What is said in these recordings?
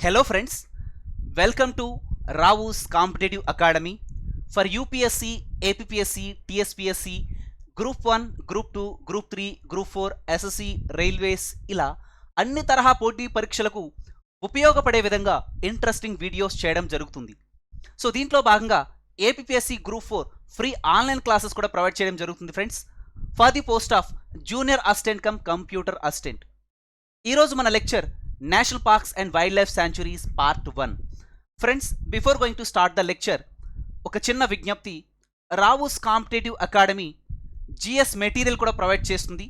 Hello friends, welcome to Ravu's Competitive Academy for UPSC, APPSC, TSPSC, Group 1, Group 2, Group 3, Group 4, SSC, railways ఇలా అన్ని తరహా పోటీ పరీక్షలకు ఉపయోగపడే విధంగా ఇంట్రెస్టింగ్ వీడియోస్ చేయడం జరుగుతుంది. సో దీంట్లో భాగంగా APSC group 4 free online classes కూడా ప్రొవైడ్ చేయడం జరుగుతుంది friends for the post of junior assistant cum computer assistant. ఈరోజు మన lecture national parks and wildlife sanctuaries part 1. Friends, before going to start the lecture ఒక చిన్న విజ్ఞప్తి. Rao's competitive academy GS material కూడా provide చేస్తుంది.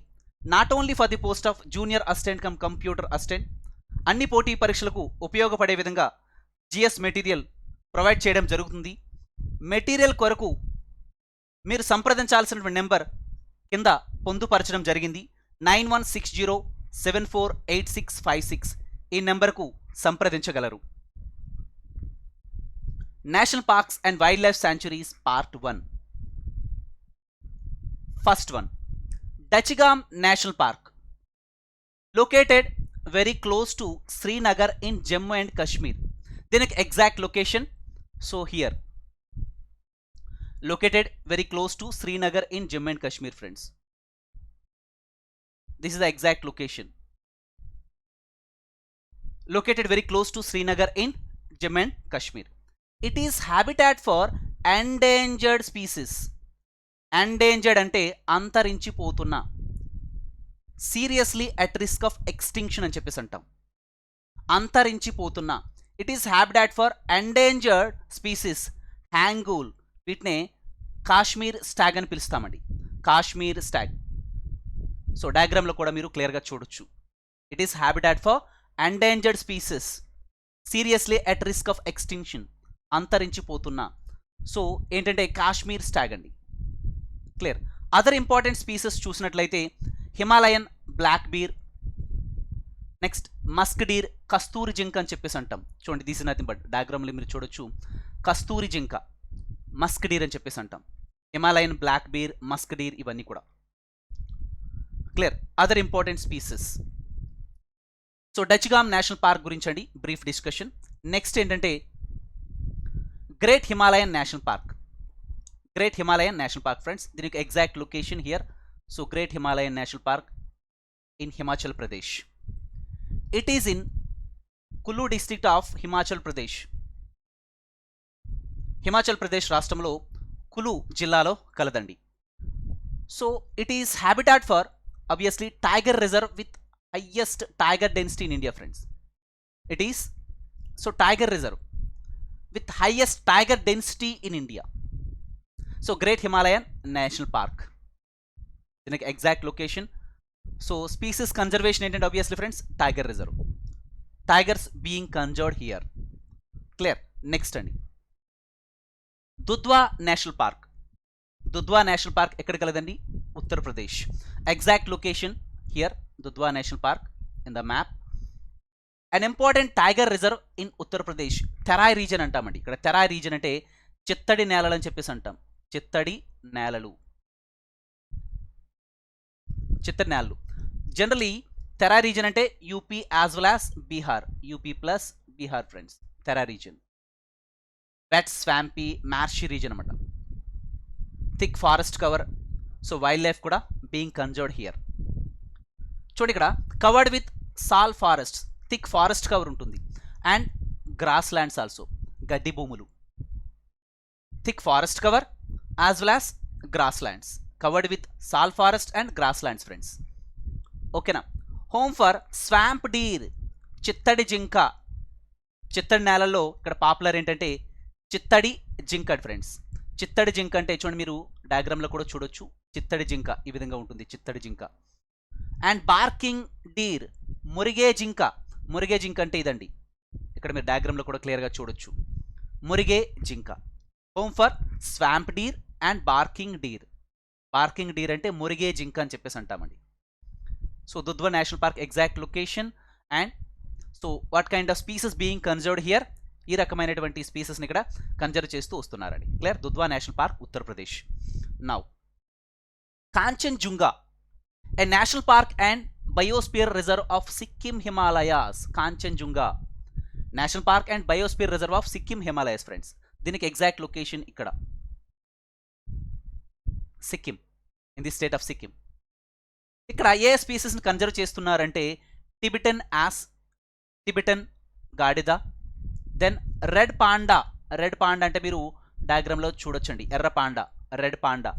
Not only for the post of junior assistant cum computer assistant, అన్ని పోటీ పరీక్షలకు ఉపయోగపడే విధంగా జిఎస్ మెటీరియల్ ప్రొవైడ్ చేయడం జరుగుతుంది. మెటీరియల్ కొరకు మీరు సంప్రదించాల్సిన నెంబర్ కింద పొందుపరచడం జరిగింది. 9160748656 ఈ నెంబర్కు సంప్రదించగలరు. National parks and wildlife sanctuaries part 1. First one, Dachigam national park located very close to Srinagar in Jammu and Kashmir. దీనికి exact location so here located very close to Srinagar in Jammu and Kashmir, friends. This is the exact location. Located very close to Srinagar in Jammu and Kashmir. It is habitat for endangered species. Endangered ante అంతరించిపోతున్న, seriously at risk of extinction అని చెప్పేసి అంటాం. అంతరించిపోతున్న, it is habitat for endangered species. హ్యాంగూల్, వీటినే Kashmir stag అని పిలుస్తామండి. Kashmir stag. So డయాగ్రామ్లో కూడా మీరు క్లియర్గా చూడొచ్చు. It is habitat for endangered species, seriously at risk of extinction, అంతరించిపోతున్నా. సో ఏంటంటే కాశ్మీర్ స్టాగ్ అండి. క్లియర్. అదర్ ఇంపార్టెంట్ స్పీసెస్ చూసినట్లయితే Himalayan black bear, next musk deer, కస్తూరి జింక అని చెప్పేసి అంటాం. చూడండి, దిస్ ఇస్ నథింగ్ బట్ డయాగ్రామ్లో మీరు చూడొచ్చు కస్తూరి జింక, మస్క్ డీర్ అని చెప్పేసి అంటాం. Himalayan black bear, musk deer ఇవన్నీ కూడా. Clear. Other important species. So Dachigam national park గురించి అండి బ్రీఫ్ డిస్కషన్. నెక్స్ట్ ఏంటంటే great Himalayan national park. Great Himalayan national park friends, దీనికి exact location here. So great Himalayan national park in Himachal Pradesh. It is in Kullu district of Himachal Pradesh. Himachal Pradesh రాష్ట్రంలో కులు జిల్లాలో కలదండి. So it is habitat for obviously tiger reserve with highest tiger density in India friends. It is so tiger reserve with highest tiger density in India. So great Himalayan national park, దీనికి exact location. So species conservation ఏంటంటే obviously friends tiger reserve, tigers being conserved here. Clear. Next అండి Dudhwa national park. Dudhwa national park ఎక్కడ కలదండి? Uttar Pradesh. Exact location here, Dudhwa national park in the map. An important tiger reserve in Uttar Pradesh. Terai region అంటామండి. ఇక్కడ తెరాయ్ region అంటే చిత్తడి నేలలు అని చెప్పేసి అంటాం. చిత్తడి నేలలు, చిత్తడి నేలలు. జనరలీ తెరాయ్ రీజన్ అంటే UP as well as Bihar, UP plus Bihar friends. Terai region wet swampy marshy region అనమాట. Thick forest cover. So wild life కూడా బీయింగ్ కన్జర్వ్డ్ హియర్. చూడండి, ఇక్కడ covered with sal forest, thick forest cover ఉంటుంది. అండ్ గ్రాస్ ల్యాండ్స్ ఆల్సో, గడ్డి భూములు. Thick forest cover as well as grasslands, covered with sal forest and grasslands friends. ఓకేనా. Home for swamp Deere, చిత్తడి జింక. చిత్తడి నేలల్లో ఇక్కడ popular ఏంటంటే చిత్తడి జింక ఫ్రెండ్స్. చిత్తడి జింక అంటే చూడండి, మీరు డయాగ్రామ్లో కూడా చూడొచ్చు. చిత్తడి జింక ఈ విధంగా ఉంటుంది, చిత్తడి జింక. అండ్ బార్కింగ్ డీర్, మురిగే జింక. మురిగే జింక అంటే ఇదండి, ఇక్కడ మీరు డయాగ్రామ్లో కూడా క్లియర్గా చూడొచ్చు. మురిగే జింక. Home for swamp deer and barking deer. Barking deer అంటే మురిగే జింక అని చెప్పేసి అంటామండి. So Dudhwa national park exact location. And so what kind of species being conserved here, ఈ రకమైనటువంటి స్పీసెస్ని ఇక్కడ కన్జర్వ్ చేస్తూ వస్తున్నారండి. Clear. Dudhwa national park Uttar Pradesh. Now Kangchenjunga, a national park and biosphere reserve of Sikkim Himalayas. Kangchenjunga national park and biosphere reserve of Sikkim Himalayas friends. దీనికి exact location ఇక్కడ Sikkim, in the state of Sikkim. ఇక్కడ ఏ స్పీసీస్ని కన్జర్వ్ చేస్తున్నారంటే టిబెటన్ యాస్, టిబెటన్ గాడిద, then red panda. Red panda అంటే మీరు డయాగ్రామ్లో చూడొచ్చండి, ఎర్ర panda, red panda.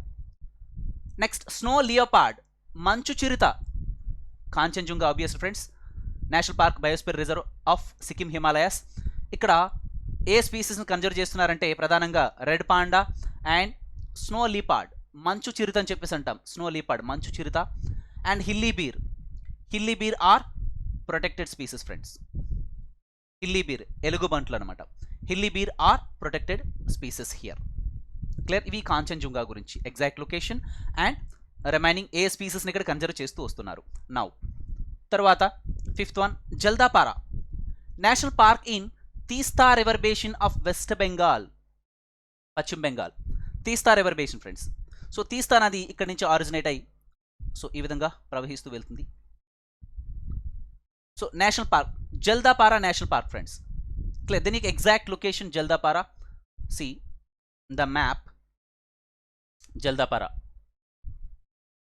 Next snow leopard, మంచు చిరుత, Kangchenjunga obvious friends. National park biosphere reserve of Sikkim Himalayas. ఇక్కడ ఏ స్పీసీస్ని కన్జర్వ్ చేస్తున్నారంటే ప్రధానంగా red panda and snow leopard, మంచు చిరుత అని చెప్పేసి అంటాం. స్నో లీపార్డ్, మంచు చిరుత, and hilly bear. Hilly bear are protected species friends. Hilly bear ఎలుగుబంట్లు అనమాట. Hilly bear are protected species here. Clear? ఇవి కాంచన్జుంగా గురించి ఎగ్జాక్ట్ లొకేషన్ అండ్ రిమైనింగ్ ఏ స్పీసెస్ని ఇక్కడ కన్జర్వ్ చేస్తూ వస్తున్నారు. నౌ తర్వాత fifth one Jaldapara, national park in Teesta river basin of West Bengal, పశ్చిమ బెంగాల్. తీస్తా రివర్ బేసిన్ ఫ్రెండ్స్. సో తీస్తా నది ఇక్కడ నుంచి ఆరిజినేట్ అయ్యి సో ఈ విధంగా ప్రవహిస్తూ వెళ్తుంది. So national park Jaldapara national park friends. Clear? దీనికి exact location Jaldapara. See the map, Jaldapara.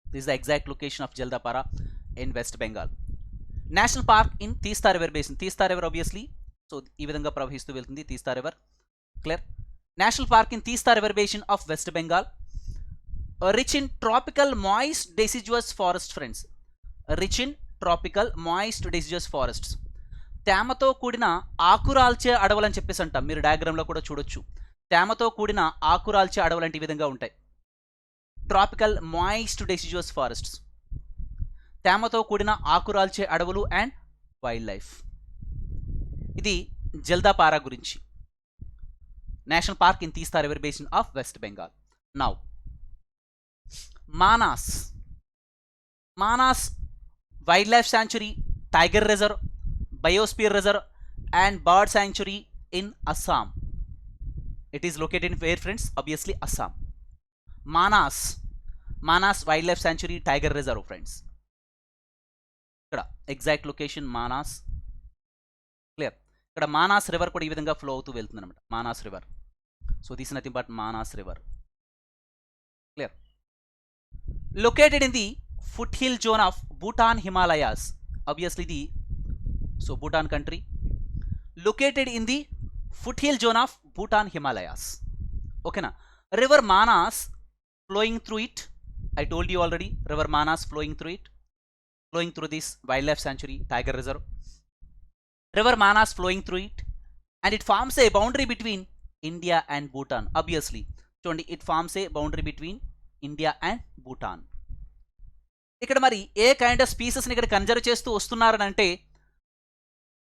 This the exact location of Jaldapara in West Bengal. National park in Teesta river basin. Teesta river obviously so ఈ విధంగా ప్రవహిస్తూ వెళ్తుంది Teesta river. Clear? National park in Teesta river basin of West Bengal. Rich in tropical moist deciduous forest friends. Rich in tropical moist deciduous forests. తేమతో కూడిన ఆకురాల్చే అడవులు అని చెప్పేసి అంటాం. మీరు డయాగ్రామ్లో కూడా చూడొచ్చు. తేమతో కూడిన ఆకురాల్చే అడవులు అంటే ఈ విధంగా ఉంటాయి. ట్రాపికల్ మాయిస్ట్ డెసిడ్యువస్ ఫారెస్ట్స్, తేమతో కూడిన ఆకురాల్చే అడవులు అండ్ వైల్డ్ లైఫ్. ఇది జల్దాపారా గురించి. National park in Teesta river basin of West Bengal. Now Manas. Manas wildlife sanctuary, tiger reserve, biosphere reserve and bird sanctuary in Assam. It is located in where friends? Obviously Assam. Manas, Manas wildlife sanctuary, tiger reserve friends. ఇక్కడ exact location Manas. Clear? ఇక్కడ Manas river కూడా ఈ విధంగా flow అవుతూ వెళ్తుంది అనమాట. Manas river. So this nothing but Manas river. Clear? Located in the foot hill zone of Bhutan Himalayas. Obviously ఇది so Bhutan country. Located in the foot hill zone of Bhutan Himalayas. ఓకేనా? River Manas flowing through it. I told you already, river Manas flowing through it, flowing through this wildlife sanctuary, tiger reserve. River Manas flowing through it and it forms a boundary between India and Bhutan. Obviously, so it forms a boundary between India and Bhutan. ఇక్కడ మరి ఏ kind of స్పీసెస్ని ఇక్కడ conserve చేస్తూ వస్తున్నారని అంటే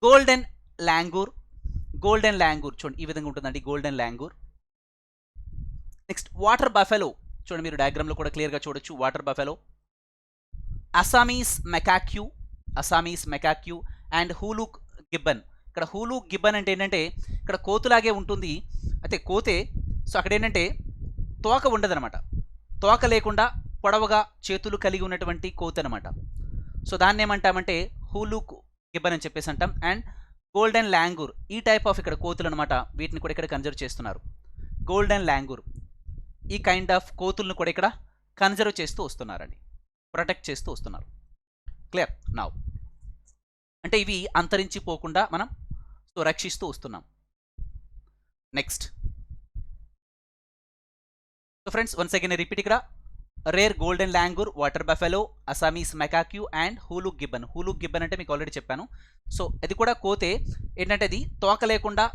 golden langur. Golden langur చూడండి ఈ విధంగా ఉంటుందండి, golden langur. Next water buffalo చూడండి, మీరు డయాగ్రామ్లో కూడా క్లియర్గా చూడొచ్చు. Water buffalo, Assamese macaque, Assamese macaque and hoolock gibbon. ఇక్కడ హూలూక్ గిబ్బన్ అంటే ఏంటంటే ఇక్కడ కోతులాగే ఉంటుంది, అయితే కోతే. సో అక్కడ ఏంటంటే తోక ఉండదనమాట, తోక లేకుండా పొడవుగా చేతులు కలిగి ఉన్నటువంటి కోతి అనమాట. సో దాన్ని ఏమంటామంటే హూలూక్ గిబ్బన్ అని చెప్పేసి అంటాం. అండ్ గోల్డెన్ లాంగూర్, ఈ టైప్ ఆఫ్ ఇక్కడ కోతులు అనమాట, వీటిని కూడా ఇక్కడ కన్జర్వ్ చేస్తున్నారు. గోల్డెన్ లాంగూర్, ఈ కైండ్ ఆఫ్ కోతులను కూడా ఇక్కడ కన్జర్వ్ చేస్తూ వస్తున్నారండి, ప్రొటెక్ట్ చేస్తూ వస్తున్నారు. క్లియర్? నౌ అంటే ఇవి అంతరించిపోకుండా మనం సో రక్షిస్తూ వస్తున్నాం. Next so friends once again repeat. ఇక్కడ rare golden langur, water buffalo, Assamese macaque and hoolock gibbon. Hoolock gibbon అంటే మీకు ఆల్రెడీ చెప్పాను. సో ఇది కూడా కోతే, ఏంటంటే అది తోక లేకుండా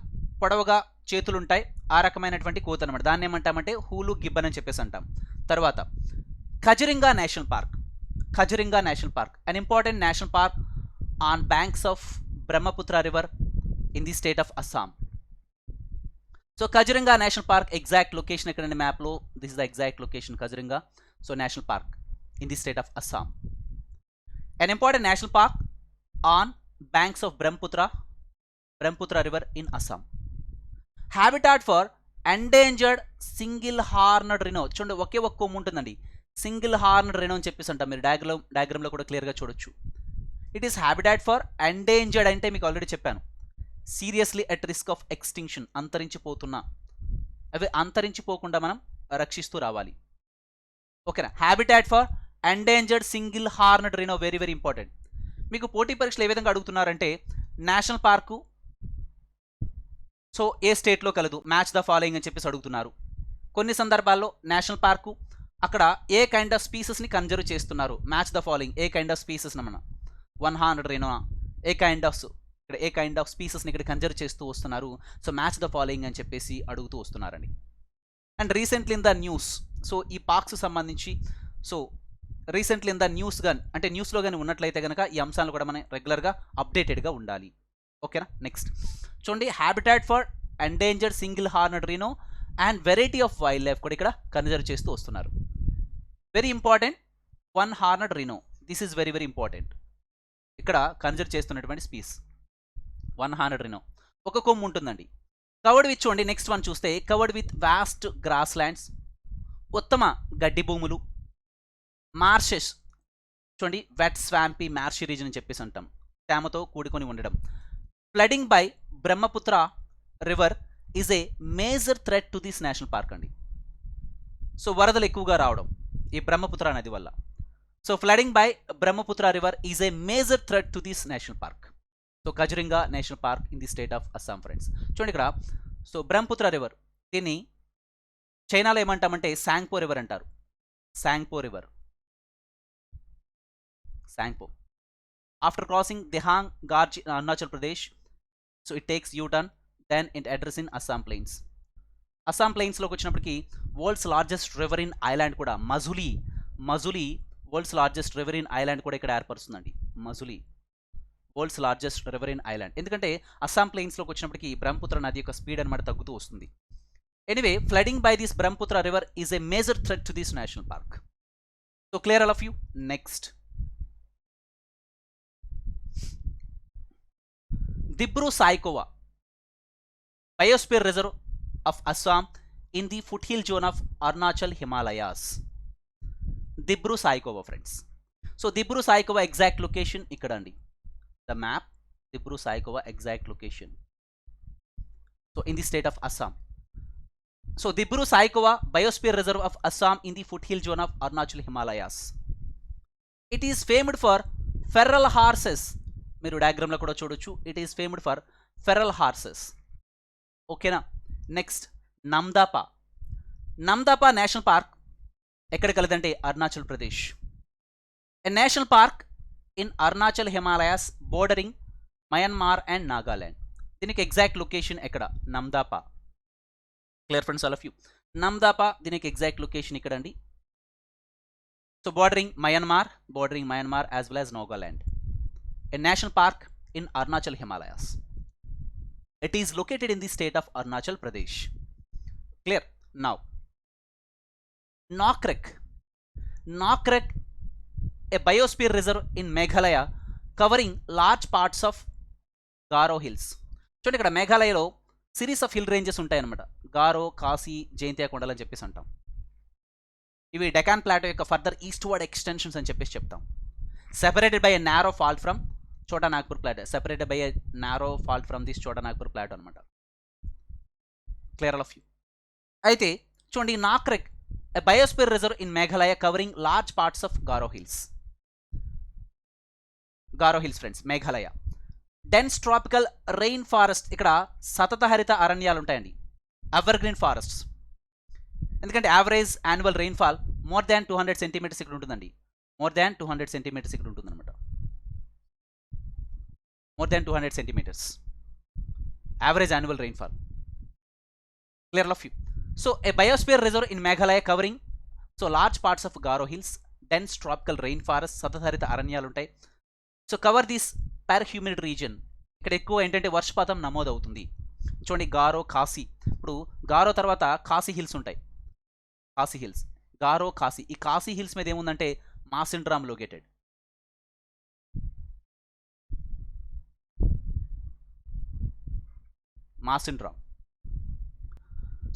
పొడవుగా చేతులు ఉంటాయి, ఆ రకమైనటువంటి కోత అనమాట. దాన్ని ఏమంటామంటే హూలూక్ గిబ్బన్ అని చెప్పేసి అంటాం. తర్వాత Kaziranga national park. Kaziranga national park, an important national park on banks of Brahmaputra river in the state of Assam. So Kaziranga national park exact location ఎక్కడండి మ్యాప్లో? This is the exact location, Kaziranga so national park in the state of Assam. An important national park on banks of Brahmaputra river in Assam. Habitat for endangered single horned rhino. చూడండి ఒకే ఒక్క కొమ్ము ఉంటుందండి, single horned rhino అని చెప్పేసి అంటాం. మీరు డయాగ్రామ్లో కూడా క్లియర్గా చూడొచ్చు. It is habitat for endangered అంటే మీకు ఆల్రెడీ చెప్పాను, seriously at risk of extinction, అంతరించిపోతున్నా, అవి అంతరించిపోకుండా మనం రక్షిస్తూ రావాలి. ఓకేనా. Habitat for endangered single horned rhino, very very important. మీకు పోటీ పరీక్షలు ఏ విధంగా అడుగుతున్నారంటే నేషనల్ పార్కు సో ఏ స్టేట్లో కలదు, మ్యాచ్ ద ఫాలోయింగ్ అని చెప్పేసి అడుగుతున్నారు. కొన్ని సందర్భాల్లో నేషనల్ పార్కు అక్కడ ఏ కైండ్ ఆఫ్ స్పీసెస్ని కన్జర్వ్ చేస్తున్నారు, match the following, A kind of species మన 100 రైనో, ఏ కైండ్ ఆఫ్ స్పీసెస్ని ఇక్కడ కన్జర్వ్ చేస్తూ వస్తున్నారు. సో మ్యాచ్ ద ఫాలోయింగ్ అని చెప్పేసి అడుగుతూ వస్తున్నారండి. And recently in the news, so ఈ పార్క్స్ సంబంధించి so recently in the news కానీ అంటే న్యూస్లో కానీ ఉన్నట్లయితే కనుక ఈ అంశాలను కూడా మనం రెగ్యులర్గా అప్డేటెడ్గా ఉండాలి. ఓకేనా. నెక్స్ట్ చూడండి, habitat for endangered single horned rhino and variety of wild life కూడా ఇక్కడ కన్సిడర్ చేస్తూ వస్తున్నారు. Very important, 1 horned rhino, this is very very important. ఇక్కడ కన్సిడర్ చేస్తున్నటువంటి స్పీస్ 1 హార్న్డ్ రైనో, ఒక కొమ్ము ఉంటుందండి. కవర్డ్ విత్ చూడండి, నెక్స్ట్ వన్ చూస్తే covered with vast grass lands, ఉత్తమ గడ్డి భూములు, మార్షెస్ చూడండి, వెట్ స్వాంపీ మ్యార్షీ రీజన్ అని చెప్పేసి అంటాం, తేమతో కూడుకొని ఉండడం. Flooding by Brahmaputra river is a major threat to this national park అండి. సో వరదలు ఎక్కువగా రావడం ఈ బ్రహ్మపుత్ర నది వల్ల. So flooding by Brahmaputra river is a major threat to this national park. So Kaziranga national park in the state of Assam friends. చూడండి ఇక్కడ, so Brahmaputra river, దీన్ని చైనాలో ఏమంటామంటే శాంగ్పో రివర్ అంటారు. Tsangpo river, Tsangpo. After crossing Dihang gorge in Arunachal Pradesh, so it takes U turn then it address in Assam plains. Assam ప్లెయిన్స్లోకి వచ్చినప్పటికీ world's largest river in island కూడా Majuli world's largest river in island కూడా ఇక్కడ ఏర్పరుస్తుందండి. Majuli world's largest river in island. ఎందుకంటే అస్సాం ప్లెయిన్స్లోకి వచ్చినప్పటికీ బ్రహ్మపుత్ర నది యొక్క స్పీడ్ అనమాట తగ్గుతూ వస్తుంది. Anyway, flooding by this Brahmaputra river is a major threat to this national park. So clear all of you. Next, Dibru Saikhowa biosphere reserve of Assam in the foot hill zone of Arunachal Himalayas. Dibru Saikhowa friends. So Dibru Saikhowa exact location ఇక్కడ అండి. The map, Dibru Saikova exact location. So in the state of Assam. So Dibru Saikova Biosphere Reserve of Assam in the foothill zone of Arunachal Himalayas. It is famed for feral horses. మీరు డయాగ్రామ్లో కూడా చూడొచ్చు. It is famed for feral horses. ఓకేనా. Next, Namdapha national park ఎక్కడ కలదంటే Arunachal Pradesh. A national park in Arunachal Himalayas bordering Myanmar and Nagaland. దీనికి exact location ఎక్కడ, Namdapha. Clear friends all of you. Namdapha దీనికి ఎగ్జాక్ట్ లొకేషన్ ఇక్కడ అండి. So bordering Myanmar as well as Nagaland. A national park in Arunachal Himalayas. It is located in the state of Arunachal Pradesh. Clear. Now Nokrek a biosphere reserve in Meghalaya covering large parts of Garo hills. చూడండి, ఇక్కడ మేఘాలయలో series of hill ranges ఉంటాయన్నమాట. గారో, కాశీ, జైంతియా కొండలు అని చెప్పేసి అంటాం. ఇవి Deccan Plato యొక్క further ఈస్ట్వర్డ్ extensions అని చెప్పేసి చెప్తాం. Separated by a narrow fault from చోటా నాగ్పూర్ ప్లాటో అనమాట. Clear all of you. అయితే చూడండి, నాక్రెక్ a biosphere reserve in Meghalaya covering large parts of Garo hills friends, Meghalaya. Dense tropical rain forest, ఇక్కడ సతత హరిత అరణ్యాలు ఉంటాయండి, ఎవర్ గ్రీన్ ఫారెస్ట్స్. ఎందుకంటే average annual rainfall more than 200 centimetres ఇక్కడ ఉంటుందండి. మోర్ దాన్ 200 సెంటీమీటర్స్ ఇక్కడ ఉంటుందన్నమాట. More than 200 centimetres average annual rainfall. Clear all of you. So a biosphere reserve in Meghalaya covering so large parts of Garo hills, dense tropical rain forest, సతతహరిత అరణ్యాలు ఉంటాయి. So cover this per humid reason, ఇక్కడ ఎక్కువ ఏంటంటే వర్షపాతం నమోదవుతుంది. చూడండి, గారో, కాశీ. ఇప్పుడు గారో తర్వాత కాశీ హిల్స్ ఉంటాయి. కాశీ హిల్స్, గారో, కాశీ. ఈ కాశీ హిల్స్ మీద ఏముందంటే మాసిండ్రామ్ located. మాసిండ్రామ్.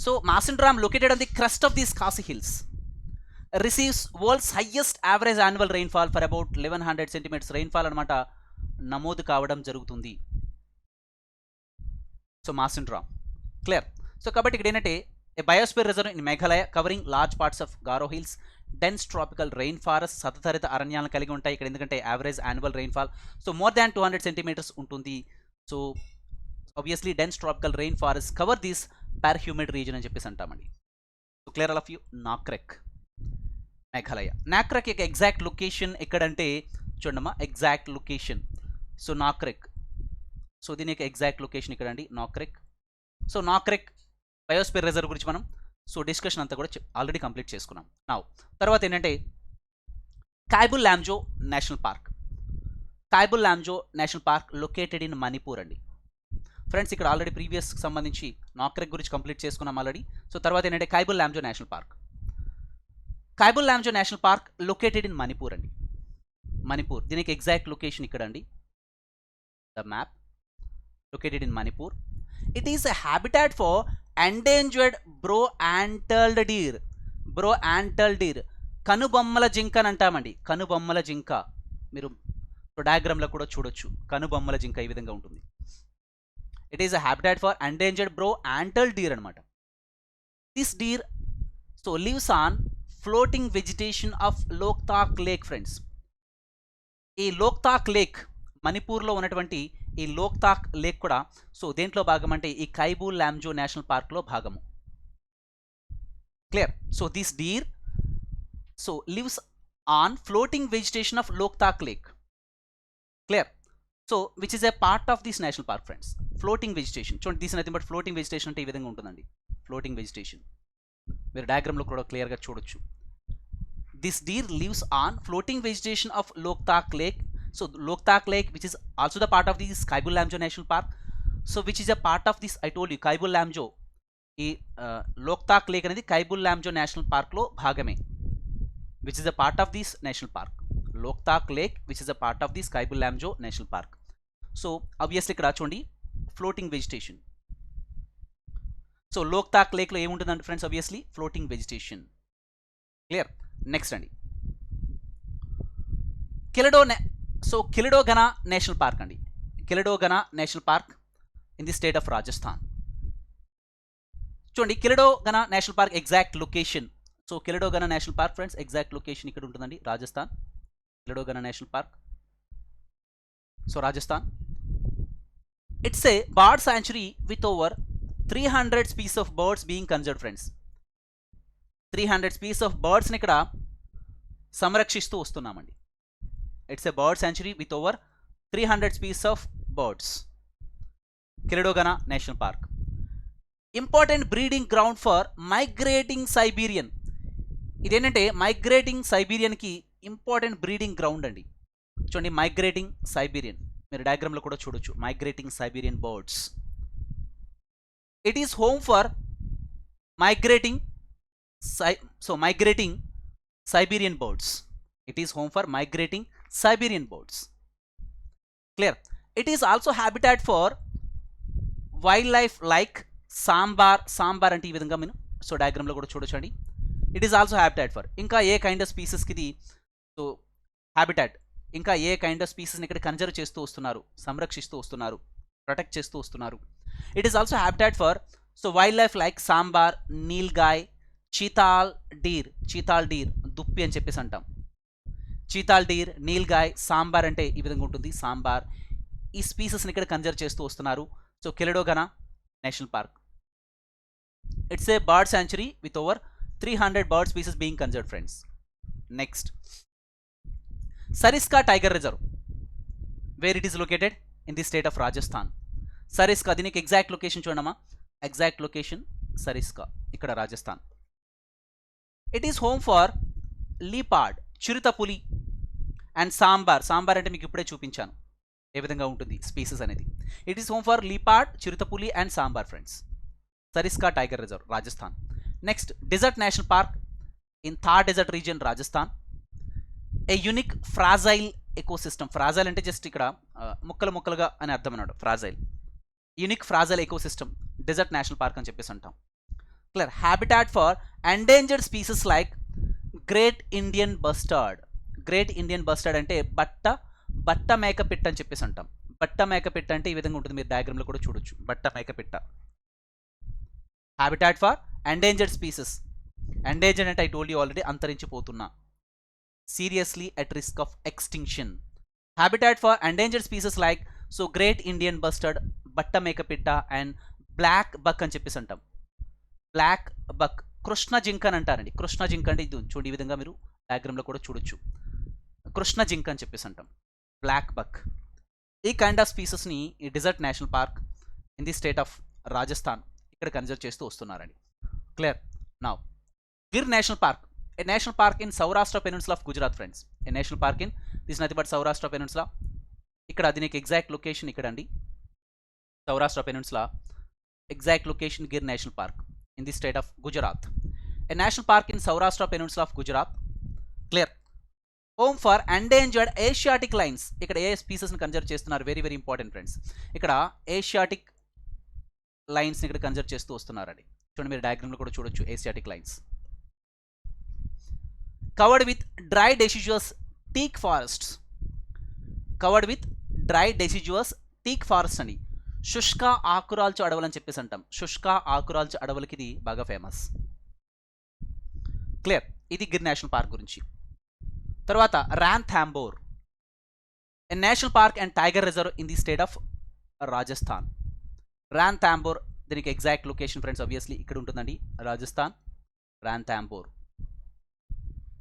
So Masindram located on the crest of these Khasi hills receives world's highest average annual rainfall for about 1100 centimeters rainfall అనమాట నమోదు కావడం జరుగుతుంది. సో మాసిండ్రామ్. క్లియర్. సో కాబట్టి ఇక్కడ ఏంటంటే a biosphere reserve in Meghalaya covering large parts of Garo hills, dense tropical rain forest, సతతరిత అరణ్యాలను కలిగి ఉంటాయి ఇక్కడ. ఎందుకంటే average annual rainfall so more than 200 centimetres ఉంటుంది. So obviously dense tropical rain forest cover this per humid region అని చెప్పేసి అంటామండి. So clear all of you. Nokrek Meghalaya. Nokrek యొక్క ఎగ్జాక్ట్ లొకేషన్ ఎక్కడంటే చూడమ్మా, exact location. So Nokrek, so దీని యొక్క ఎగ్జాక్ట్ లొకేషన్ ఇక్కడ అండి నాక్రెక్. సో నాక్రెక్ బయోస్పియర్ రిజర్వ్ గురించి మనం సో డిస్కషన్ అంతా కూడా ఆల్రెడీ కంప్లీట్ చేసుకున్నాం. నా తర్వాత ఏంటంటే Keibul Lamjao national park. Keibul Lamjao national park located in Manipur అండి. ఫ్రెండ్స్ ఇక్కడ ఆల్రెడీ ప్రీవియస్కి సంబంధించి నాక్రెక్ గురించి కంప్లీట్ చేసుకున్నాం ఆల్రెడీ. సో తర్వాత ఏంటంటే Keibul Lamjao national park. Keibul Lamjao national park located in Manipur అండి. మణిపూర్ దీనికి ఎగ్జాక్ట్ లొకేషన్ ఇక్కడ అండి. The map located in Manipur. It is a habitat for endangered brow-antled deer. Brow-antled deer. కనుబొమ్మల జింక అని అంటామండి. కనుబొమ్మల జింక మీరు డయాగ్రామ్లో కూడా చూడొచ్చు. కనుబొమ్మల జింక ఈ విధంగా ఉంటుంది. It is a habitat for endangered brow-antled deer అనమాట. This deer so lives on floating vegetation of Loktak lake. Friends ఈ లోక్తాక్ లేక్ మణిపూర్లో ఉన్నటువంటి ఈ లోక్తాక్ లేక్ కూడా సో దేంట్లో భాగం అంటే ఈ కైబుల్ లామ్జో నేషనల్ పార్క్లో భాగము. Clear. So this deer so lives on floating vegetation of Loktak lake. Clear. So which is a part of this national park friends. Floating vegetation చూడండి, this nothing but floating vegetation అంటే ఈ విధంగా ఉంటుందండి. ఫ్లోటింగ్ వెజిటేషన్ మీరు డయాగ్రామ్లో కూడా క్లియర్గా చూడొచ్చు. This deer lives on floating vegetation of Loktak lake. So Loktak Lake, which is also the part of this Kaibul Lamjo National Park. So which is a part of this, I told you, Kaibul Lamjo. ఈ Loktak lake అనేది Keibul Lamjao national పార్క్లో భాగమే. Which is a part of this national park. Loktak lake which is a part of this Keibul Lamjao national park. So obviously ఇక్కడ చూడండి floating vegetation. So Loktak లేక్లో ఏముంటుందండి friends, obviously floating vegetation. Clear. Next అండి so కిలడోగనా national park అండి. కిలడోగనా national park in the state of Rajasthan. చూడండి కిలడోగనా national park exact location. So కిలడోగనా national park friends exact location ఇక్కడ ఉంటుందండి, Rajasthan. కిలడోగనా national park so Rajasthan. It's a bird sanctuary with over 300 species of birds being conserved friends. 300 species of బర్డ్స్ని ఇక్కడ సంరక్షిస్తూ వస్తున్నామండి. It's a bird sanctuary with over 300 species of birds. Kiladogana National Park. Important breeding ground for migrating Siberian. ఇదేంటంటే migrating సైబీరియన్కి important breeding ground అండి. చూడండి migrating Siberian మీరు డయాగ్రామ్లో కూడా చూడొచ్చు. Migrating Siberian birds. It is home for migrating Siberian birds. It is home for migrating Siberian birds. Clear. It is also habitat for wildlife like sambar. Sambar అంటే ఈ విధంగా మీరు సో డయాగ్రామ్లో కూడా చూడొచ్చండి. It is also habitat for ఇంకా ఏ kind of స్పీసెస్కి ఇది so habitat. ఇంకా ఏ కైండ్ ఆఫ్ స్పీసెస్ని ఇక్కడ కన్జర్వ్ చేస్తూ వస్తున్నారు, సంరక్షిస్తూ వస్తున్నారు, ప్రొటెక్ట్ చేస్తూ వస్తున్నారు. It is also habitat for so wild life like sambar, nilgai, chital deer. Chital deer దుప్పి అని చెప్పేసి అంటాం. చీతాల్ డీర్, నీల్గాయ్, సాంబార్ అంటే ఈ విధంగా ఉంటుంది సాంబార్. ఈ స్పీసెస్ని ఇక్కడ కన్జర్వ్ చేస్తూ వస్తున్నారు. So కిలడోగనా national park. It's a bird sanctuary with over 300 bird species being conserved friends. Next Sariska tiger reserve. Wear it is located in the state of Rajasthan. Sariska దీనికి ఎగ్జాక్ట్ లొకేషన్ చూడమ్మా. ఎగ్జాక్ట్ లొకేషన్ సరిస్కా ఇక్కడ Rajasthan. It is home for leopard చిరుతపులి and sambar. Sambar అంటే మీకు ఇప్పుడే చూపించాను ఏ విధంగా ఉంటుంది స్పీసెస్ అనేది. It is home for leopard, చిరుతపులి and sambar friends. Sariska tiger reserve Rajasthan. Next desert national park in Thar desert region Rajasthan. A unique fragile ecosystem. Fragile అంటే జస్ట్ ఇక్కడ ముక్కలు ముక్కలుగా అని అర్థం అన్నాడు. Fragile unique fragile ecosystem desert national park అని చెప్పేసి అంటాం. Clear. Habitat for endangered species like great Indian bustard. Great Indian bustard అంటే బట్ట మేక పిట్ అని చెప్పేసి అంటాం. బట్ట మేకపిట్ట అంటే ఈ విధంగా ఉంటుంది, మీరు డయాగ్రామ్లో కూడా చూడొచ్చు. బట్ట మేకపిట్ట. Habitat for endangered species. Endangered అంటే ఐ టోల్డ్ యూ ఆల్రెడీ, అంతరించిపోతున్నా, seriously at risk of extinction. Habitat for endangered species like so great Indian bustard, బట్ట మేకపిట్ట అండ్ బ్లాక్ బక్ అని చెప్పేసి అంటాం. బ్లాక్ బక్, కృష్ణ జింక అని అంటారండి. కృష్ణ జింక అంటే ఇది చూడండి, ఈ విధంగా మీరు డయాగ్రామ్లో కూడా చూడొచ్చు. కృష్ణ జింక అని చెప్పేసి అంటాం, బ్లాక్ బక్. ఈ కైండ్ ఆఫ్ స్పీసెస్ని ఈ desert national park in the state of Rajasthan ఇక్కడ కన్జర్వ్ చేస్తూ వస్తున్నారండి. Clear? Now Gir national park, a national park in Saurashtra peninsula of Gujarat friends. A national park in this nothing but Saurashtra peninsula. ఇక్కడ దీనికి ఎగ్జాక్ట్ లొకేషన్ ఇక్కడ అండి, Saurashtra peninsula. Exact location Gir national park in the state of Gujarat. A national park in Saurashtra peninsula of Gujarat. Clear? Home for endangered Asiatic lines. ఇక్కడ ఏ స్పీసెస్ని conserve చేస్తున్నారు, very very important friends. ఇక్కడ Asiatic లైన్స్ని ఇక్కడ కన్జర్వ్ చేస్తూ వస్తున్నారండి. చూడండి, మీరు డయాగ్రామ్లో కూడా చూడొచ్చు Asiatic lions. Covered with dry deciduous teak forests. Covered with dry deciduous teak forest అని, శుష్క ఆకురాల్చు అడవులు అని చెప్పేసి అంటాం. శుష్క ఆకురాల్చు అడవులకి ఇది బాగా ఫేమస్. క్లియర్? ఇది గిర్ నేషనల్ పార్క్ గురించి. తర్వాత Ranthambore, a national park and tiger reserve in the state of Rajasthan. Ranthambore, దీనికి ఎగ్జాక్ట్ లొకేషన్ ఫ్రెండ్స్ ఆబ్వియస్లీ ఇక్కడ ఉంటుందండి, Rajasthan. Ranthambore,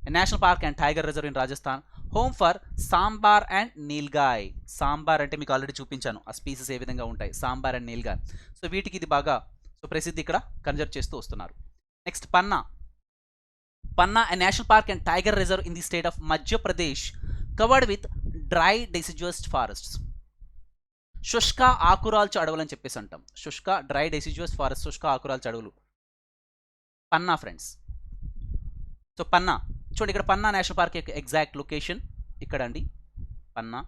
a national park and tiger reserve in Rajasthan. Home for sambar and nilgai. Sambar అంటే మీకు ఆల్రెడీ చూపించాను ఆ స్పీసెస్ ఏ విధంగా ఉంటాయి, సాంబార్ అండ్ నీల్గాయ్. సో వీటికి ఇది బాగా సో ప్రసిద్ధి, ఇక్కడ కన్జర్వ్ చేస్తూ వస్తున్నారు. Next Panna. Panna, a national park and tiger reserve in the state of Madhya Pradesh, covered with dry deciduous forests. శుష్క ఆకురాల్చు అడవులు అని చెప్పేసి అంటాం. శుష్క డ్రై డెసిడ్యువస్ ఫారెస్ట్, శుష్క ఆకురాల్చు అడవులు. పన్నా ఫ్రెండ్స్. సో పన్నా చూడండి, ఇక్కడ పన్నా నేషనల్ పార్క్ యొక్క ఎగ్జాక్ట్ లొకేషన్ ఇక్కడ అండి, పన్నా.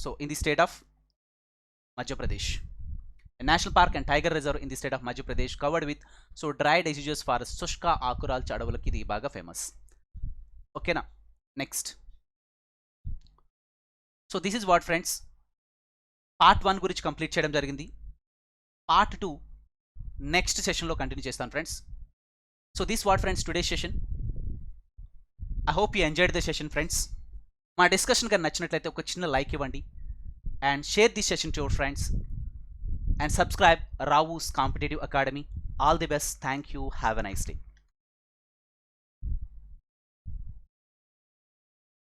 So in the state of Madhya Pradesh. A national park and tiger reserve in the state of Madhya Pradesh, covered with so dry deciduous forest. శుష్క ఆకురాల్చు అడవులకి ఇది బాగా ఫేమస్. ఓకేనా? Next. So this is what friends, part 1 గురించి complete చేయడం జరిగింది. Part 2 next సెషన్లో continue చేస్తాను friends. So this what friends today session. I hope you enjoyed the session friends. మా డిస్కషన్ కానీ నచ్చినట్లయితే ఒక చిన్న లైక్ ఇవ్వండి and share this session to your friends. And subscribe Ravu's Competitive Academy. All the best. Thank you. Have a nice day.